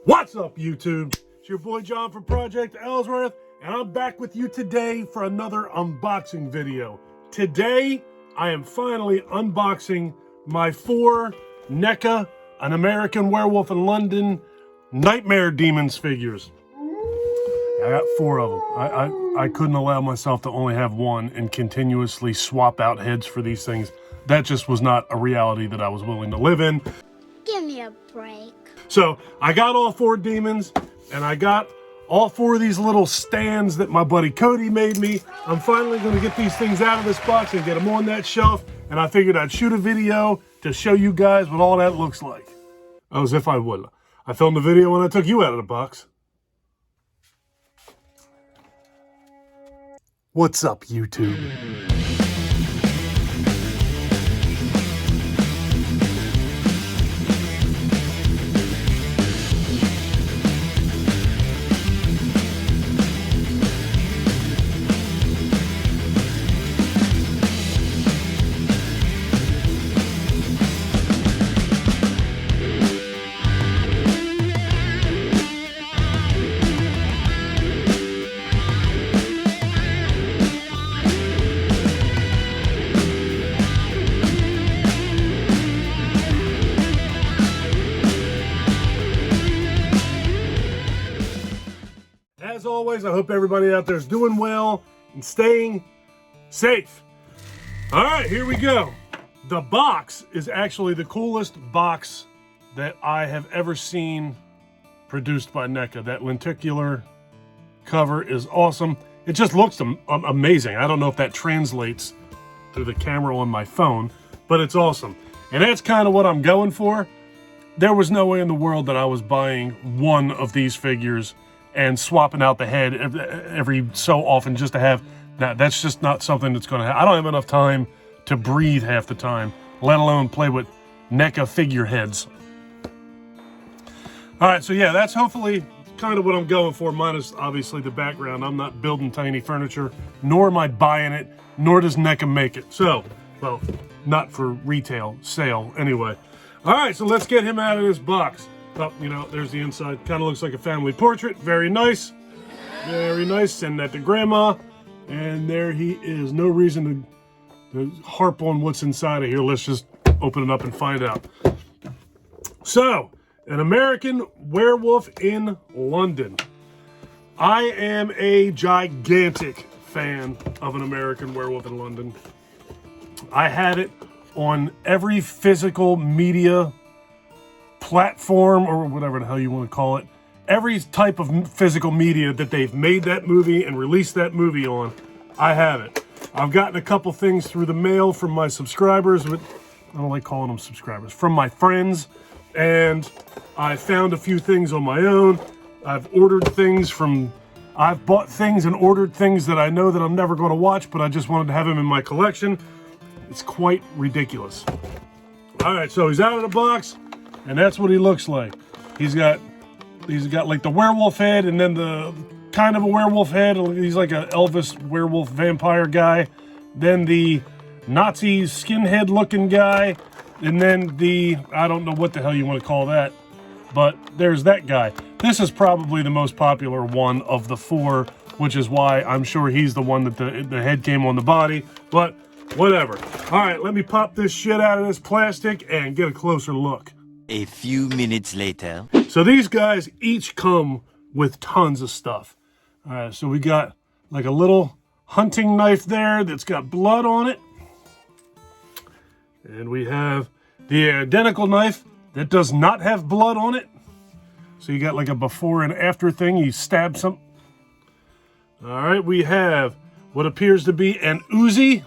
What's up, YouTube? It's your boy John from Project Ellsworth, and I'm back with you today for another unboxing video. Today, I am finally unboxing my 4 Neca, an American Werewolf in London, Nightmare Demons figures. I got 4 of them. I couldn't allow myself to only have one and continuously swap out heads for these things. That just was not a reality that I was willing to live in. Give me a break. So I got all 4 demons, and I got all 4 of these little stands that my buddy Cody made me. I'm finally going to get these things out of this box and get them on that shelf, and I figured I'd shoot a video to show you guys what all that looks like. As if I would. I filmed a video when I took you out of the box. What's up, YouTube? As always, I hope everybody out there is doing well and staying safe. All right, here we go. The box is actually the coolest box that I have ever seen produced by Neca. That lenticular cover is awesome. It just looks amazing. I don't know if that translates through the camera on my phone, but it's awesome. And that's kind of what I'm going for. There was no way in the world that I was buying one of these figures and swapping out the head every so often just to have that. That's just not something that's going to happen. I don't have enough time to breathe half the time, let alone play with Neca figureheads. All right, so yeah, that's hopefully kind of what I'm going for, minus obviously the background. I'm not building tiny furniture, nor am I buying it, nor does Neca make it. So, well, not for retail sale anyway. All right, so let's get him out of this box. Oh, you know, there's the inside. Kind of looks like a family portrait. Very nice. Very nice. Send that to Grandma. And there he is. No reason to harp on what's inside of here. Let's just open it up and find out. So, an American Werewolf in London. I am a gigantic fan of an American Werewolf in London. I had it on every physical media platform, or whatever the hell you want to call it. Every type of physical media that they've made that movie and released that movie on, I have it. I've gotten a couple things through the mail from my subscribers, but I don't like calling them subscribers, from my friends, and I found a few things on my own. I've bought things and ordered things that I know that I'm never going to watch, but I just wanted to have them in my collection. It's quite ridiculous. All right, so he's out of the box. And that's what he looks like. He's got like the werewolf head, and then the kind of a werewolf head. He's like an Elvis werewolf vampire guy. Then the Nazi skinhead looking guy. And then the, I don't know what the hell you want to call that, but there's that guy. This is probably the most popular one of the 4, which is why I'm sure he's the one that the head came on the body, but whatever. All right, let me pop this shit out of this plastic and get a closer look. A few minutes later. So these guys each come with tons of stuff. All right, so we got like a little hunting knife there that's got blood on it. And we have the identical knife that does not have blood on it. So you got like a before and after thing. You stab some. All right, we have what appears to be an Uzi.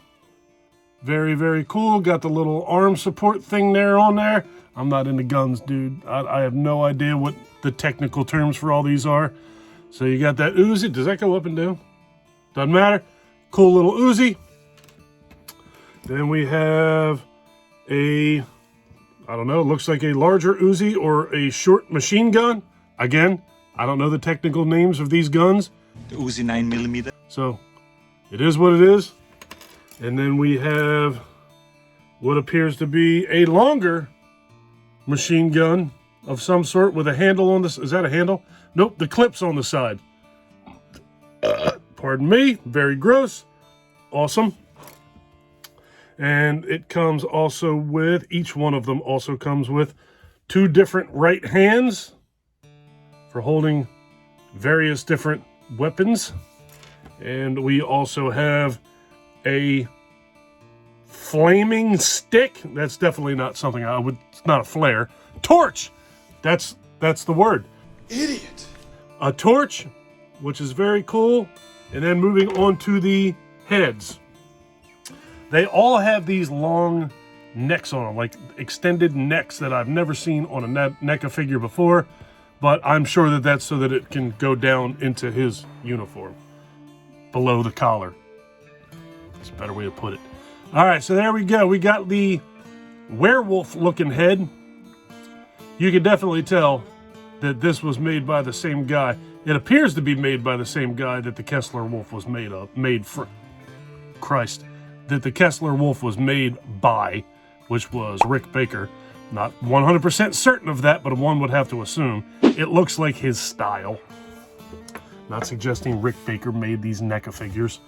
Very, very cool. Got the little arm support thing there on there. I'm not into guns, dude. I have no idea what the technical terms for all these are. So you got that Uzi. Does that go up and down? Doesn't matter. Cool little Uzi. Then we have a, I don't know, looks like a larger Uzi or a short machine gun. Again, I don't know the technical names of these guns. The Uzi 9mm. So it is what it is. And then we have what appears to be a longer machine gun of some sort with a handle on this. Is that a handle? Nope, the clip's on the side. Pardon me, very gross. Awesome. And it comes also with, each one of them also comes with 2 different right hands for holding various different weapons. And we also have a flaming stick. That's definitely not something I would, it's not a flare. Torch! That's the word. Idiot. A torch, which is very cool. And then moving on to the heads. They all have these long necks on them, like extended necks that I've never seen on a NECA figure before. But I'm sure that that's so that it can go down into his uniform. Below the collar. That's a better way to put it. All right, so there we go. We got the werewolf looking head. You can definitely tell that this was made by the same guy. It appears to be made by the same guy that the Kessler Wolf was made for. Christ. That the Kessler Wolf was made by, which was Rick Baker. Not 100% certain of that, but one would have to assume. It looks like his style. Not suggesting Rick Baker made these NECA figures.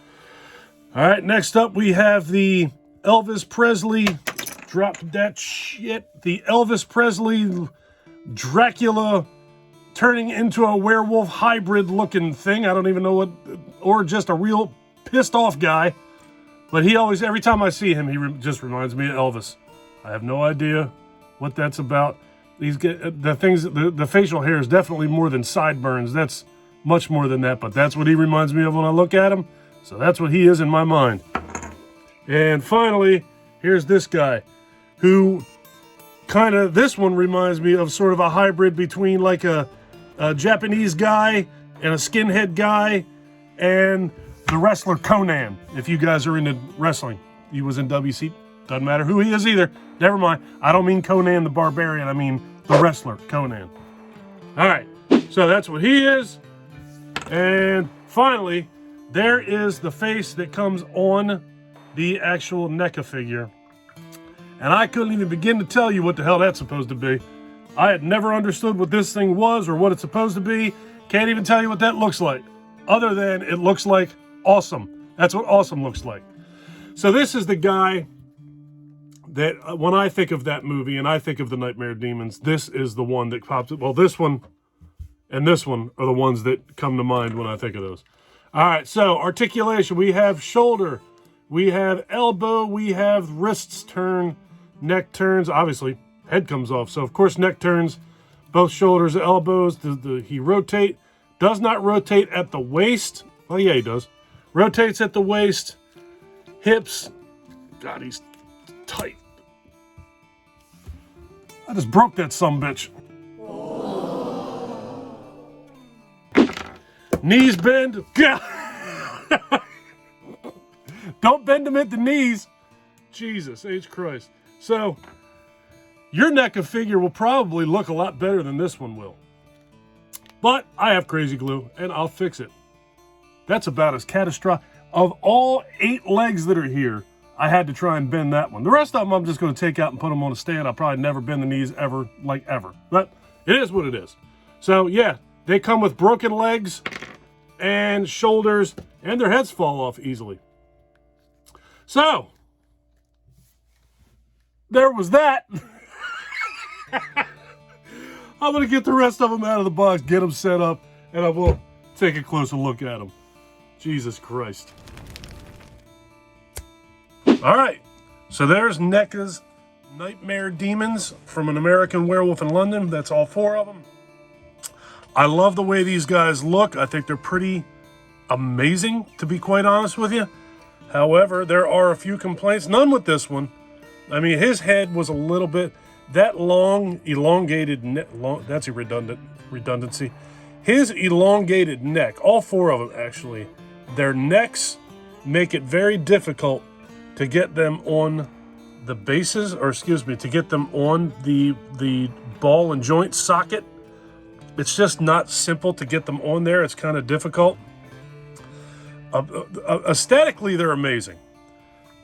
All right, next up we have the Elvis Presley, drop that shit, the Elvis Presley Dracula turning into a werewolf hybrid looking thing. I don't even know what, or just a real pissed off guy. But he always, every time I see him, he just reminds me of Elvis. I have no idea what that's about. These get the things, the facial hair is definitely more than sideburns. That's much more than that, but that's what he reminds me of when I look at him. So that's what he is in my mind. And finally, here's this guy who kind of, this one reminds me of sort of a hybrid between like a Japanese guy and a skinhead guy and the wrestler Conan. If you guys are into wrestling, he was in WC. Doesn't matter who he is either. Never mind. I don't mean Conan the Barbarian. I mean the wrestler Conan. All right. So that's what he is. And finally, there is the face that comes on the actual NECA figure. And I couldn't even begin to tell you what the hell that's supposed to be. I had never understood what this thing was or what it's supposed to be. Can't even tell you what that looks like. Other than it looks like awesome. That's what awesome looks like. So this is the guy that when I think of that movie and I think of the Nightmare Demons, this is the one that pops up. Well, this one and this one are the ones that come to mind when I think of those. All right, so articulation. We have shoulder. We have elbow. We have wrists turn. Neck turns. Obviously, head comes off. So, of course, neck turns. Both shoulders, elbows. He rotate. Does not rotate at the waist. Well, yeah, he does. Rotates at the waist. Hips. God, he's tight. I just broke that sumbitch. Knees bend. Don't bend them at the knees. Jesus H. Christ. So, your NECA figure will probably look a lot better than this one will. But I have crazy glue, and I'll fix it. That's about as catastrophic. Of all 8 legs that are here, I had to try and bend that one. The rest of them I'm just going to take out and put them on a stand. I'll probably never bend the knees ever, like ever. But it is what it is. So, yeah, they come with broken legs and shoulders, and their heads fall off easily. So, there was that. I'm going to get the rest of them out of the box, get them set up, and I will take a closer look at them. Jesus Christ. All right, so there's NECA's Nightmare Demons from An American Werewolf in London. That's all 4 of them. I love the way these guys look. I think they're pretty amazing, to be quite honest with you. However, there are a few complaints. None with this one. I mean, his head was a little bit, that long, elongated neck, that's a redundancy. His elongated neck, all 4 of them actually, their necks make it very difficult to get them on the bases, or excuse me, to get them on the ball and joint socket. It's just not simple to get them on there. It's kind of difficult. Aesthetically, they're amazing.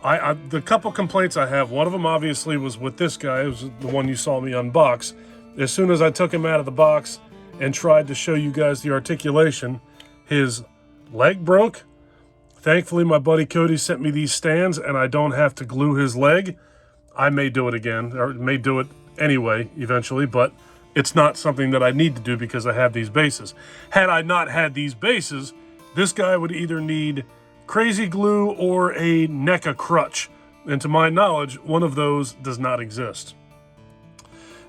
The couple complaints I have, one of them obviously was with this guy. It was the one you saw me unbox, as soon as I took him out of the box and tried to show you guys the articulation, his leg broke. Thankfully, my buddy Cody sent me these stands and I don't have to glue his leg. I may do it again, or may do it anyway eventually, but it's not something that I need to do because I have these bases. Had I not had these bases, this guy would either need crazy glue or a NECA crutch. And to my knowledge, one of those does not exist.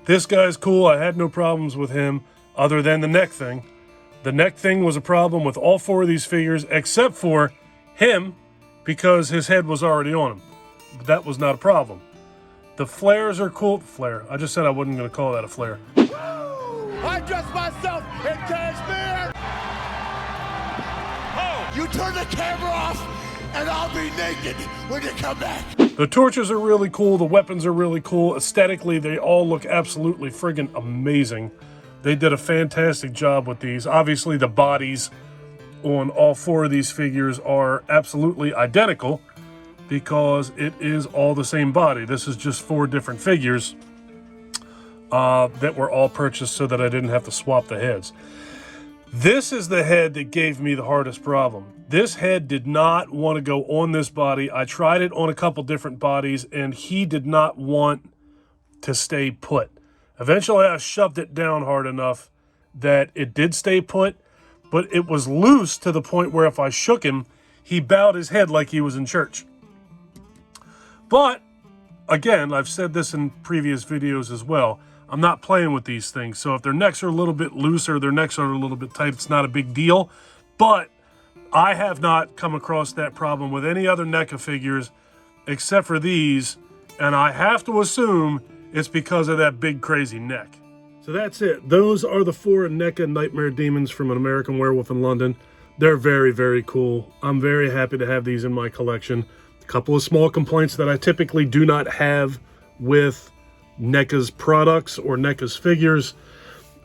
This guy's cool. I had no problems with him other than the neck thing. The neck thing was a problem with all 4 of these figures except for him because his head was already on him. That was not a problem. The flares are cool. Flare. I just said I wasn't going to call that a flare. I dress myself in cashmere. Oh. You turn the camera off and I'll be naked when you come back. The torches are really cool. The weapons are really cool. Aesthetically, they all look absolutely friggin' amazing. They did a fantastic job with these. Obviously, the bodies on all 4 of these figures are absolutely identical because it is all the same body. This is just 4 different figures that were all purchased so that I didn't have to swap the heads. This is the head that gave me the hardest problem. This head did not want to go on this body. I tried it on a couple different bodies and he did not want to stay put. Eventually I shoved it down hard enough that it did stay put, but it was loose to the point where if I shook him, he bowed his head like he was in church. But again, I've said this in previous videos as well, I'm not playing with these things. So if their necks are a little bit looser, their necks are a little bit tight, it's not a big deal. But I have not come across that problem with any other NECA figures except for these. And I have to assume it's because of that big crazy neck. So that's it. Those are the 4 NECA Nightmare Demons from an American Werewolf in London. They're very, very cool. I'm very happy to have these in my collection. A couple of small complaints that I typically do not have with NECA's products or NECA's figures,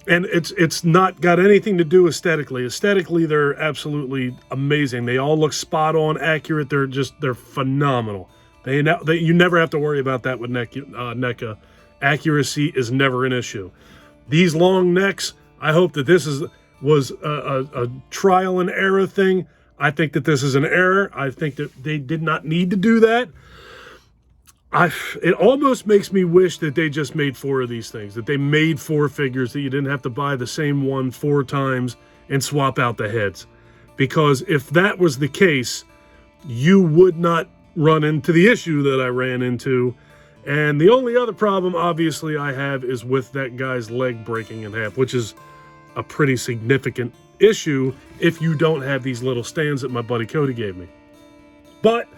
and it's not got anything to do aesthetically. Aesthetically, they're absolutely amazing. They all look spot on, accurate. They're phenomenal. You never have to worry about that with NECA. Accuracy is never an issue. These long necks, I hope that this was a trial and error thing. I think that this is an error. I think that they did not need to do that. It almost makes me wish that they just made 4 of these things, that they made 4 figures, that you didn't have to buy the same one 4 times and swap out the heads. Because if that was the case, you would not run into the issue that I ran into. And the only other problem, obviously, I have is with that guy's leg breaking in half, which is a pretty significant issue if you don't have these little stands that my buddy Cody gave me. But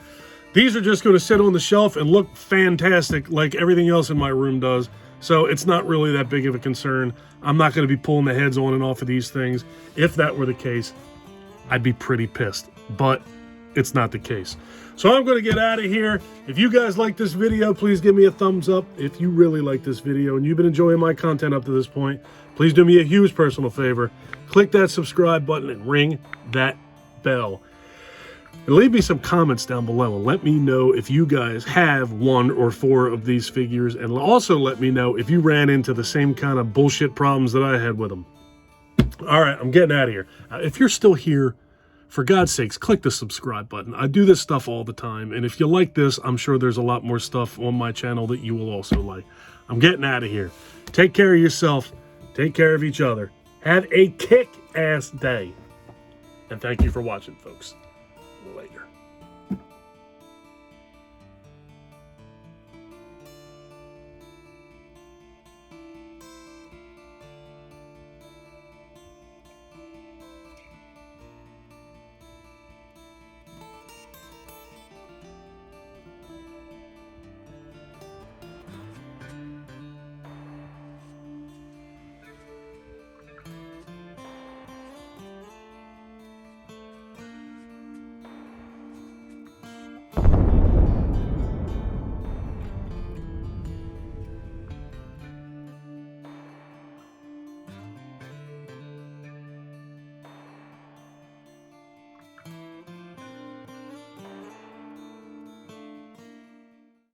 these are just going to sit on the shelf and look fantastic like everything else in my room does. So it's not really that big of a concern. I'm not going to be pulling the heads on and off of these things. If that were the case, I'd be pretty pissed. But it's not the case. So I'm going to get out of here. If you guys like this video, please give me a thumbs up. If you really like this video and you've been enjoying my content up to this point, please do me a huge personal favor. Click that subscribe button and ring that bell. And leave me some comments down below and let me know if you guys have 1 or 4 of these figures, and also let me know if you ran into the same kind of bullshit problems that I had with them. All right, I'm getting out of here. If you're still here, for God's sakes, click the subscribe button. I do this stuff all the time, and if you like this, I'm sure there's a lot more stuff on my channel that you will also like. I'm getting out of here. Take care of yourself. Take care of each other. Have a kick-ass day. And thank you for watching, folks. Later.